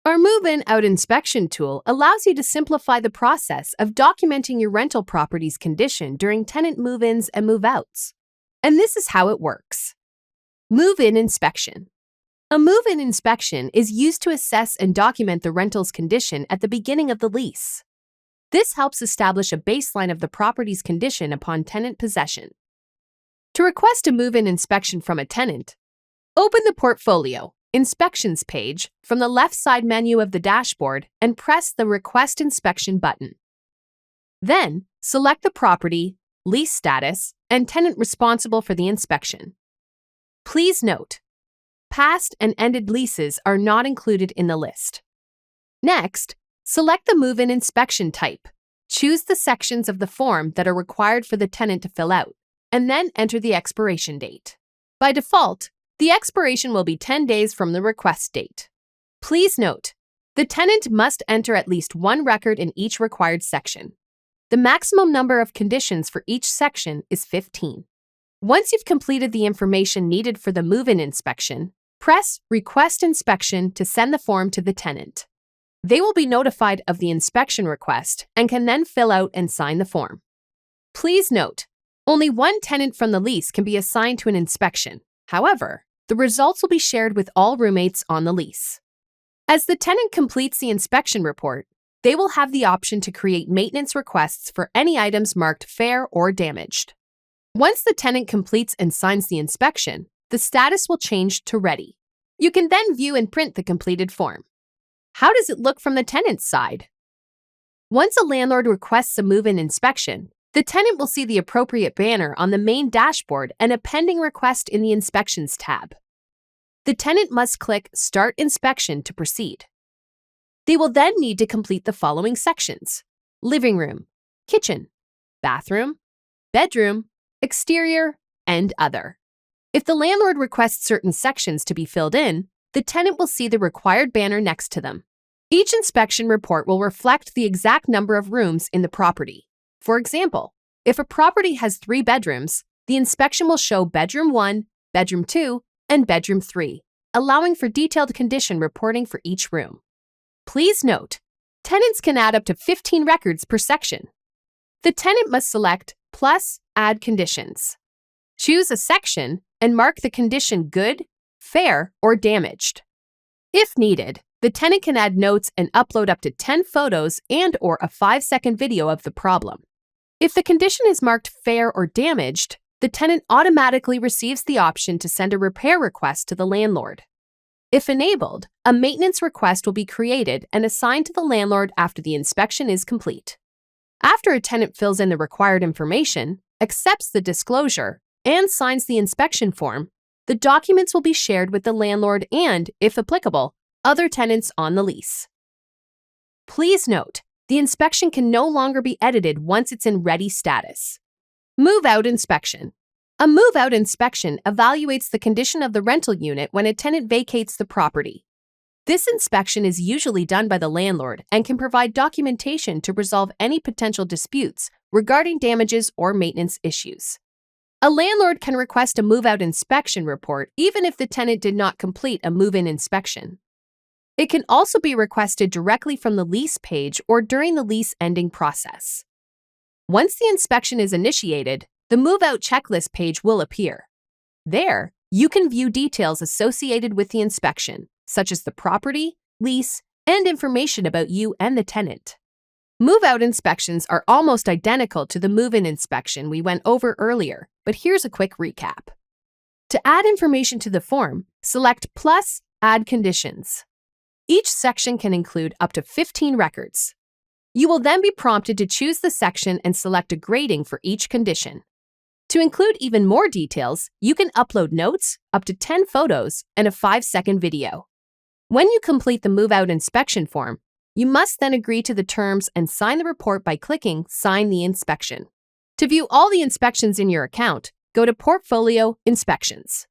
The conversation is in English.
Our Move-In Out Inspection tool allows you to simplify the process of documenting your rental property's condition during tenant move-ins and move-outs. And this is how it works. Move-In Inspection. A move-in inspection is used to assess and document the rental's condition at the beginning of the lease. This helps establish a baseline of the property's condition upon tenant possession. To request a move-in inspection from a tenant, open the Portfolio Inspections page from the left side menu of the dashboard and press the Request Inspection button. Then, select the property, lease status, and tenant responsible for the inspection. Please note, past and ended leases are not included in the list. Next, select the move-in inspection type. Choose the sections of the form that are required for the tenant to fill out, and then enter the expiration date. By default, the expiration will be 10 days from the request date. Please note, the tenant must enter at least one record in each required section. The maximum number of conditions for each section is 15. Once you've completed the information needed for the move-in inspection, press Request Inspection to send the form to the tenant. They will be notified of the inspection request and can then fill out and sign the form. Please note, only one tenant from the lease can be assigned to an inspection. However, the results will be shared with all roommates on the lease. As the tenant completes the inspection report, they will have the option to create maintenance requests for any items marked fair or damaged. Once the tenant completes and signs the inspection, the status will change to ready. You can then view and print the completed form. How does it look from the tenant's side? Once a landlord requests a move-in inspection, the tenant will see the appropriate banner on the main dashboard and a pending request in the Inspections tab. The tenant must click Start Inspection to proceed. They will then need to complete the following sections: living room, kitchen, bathroom, bedroom, exterior, and other. If the landlord requests certain sections to be filled in, the tenant will see the required banner next to them. Each inspection report will reflect the exact number of rooms in the property. For example, if a property has 3 bedrooms, the inspection will show bedroom 1, bedroom 2, and bedroom 3, allowing for detailed condition reporting for each room. Please note, tenants can add up to 15 records per section. The tenant must select Plus Add Conditions. Choose a section and mark the condition good, fair, or damaged. If needed, the tenant can add notes and upload up to 10 photos and/or a 5-second video of the problem. If the condition is marked fair or damaged, the tenant automatically receives the option to send a repair request to the landlord. If enabled, a maintenance request will be created and assigned to the landlord after the inspection is complete. After a tenant fills in the required information, accepts the disclosure, and signs the inspection form, the documents will be shared with the landlord and, if applicable, other tenants on the lease. Please note, the inspection can no longer be edited once it's in ready status. Move-out inspection. A move-out inspection evaluates the condition of the rental unit when a tenant vacates the property. This inspection is usually done by the landlord and can provide documentation to resolve any potential disputes regarding damages or maintenance issues. A landlord can request a move-out inspection report even if the tenant did not complete a move-in inspection. It can also be requested directly from the lease page or during the lease ending process. Once the inspection is initiated, the move-out checklist page will appear. There, you can view details associated with the inspection, such as the property, lease, and information about you and the tenant. Move-out inspections are almost identical to the move-in inspection we went over earlier, but here's a quick recap. To add information to the form, select Plus Add Conditions. Each section can include up to 15 records. You will then be prompted to choose the section and select a grading for each condition. To include even more details, you can upload notes, up to 10 photos, and a 5-second video. When you complete the move-out inspection form, you must then agree to the terms and sign the report by clicking Sign the Inspection. To view all the inspections in your account, go to Portfolio Inspections.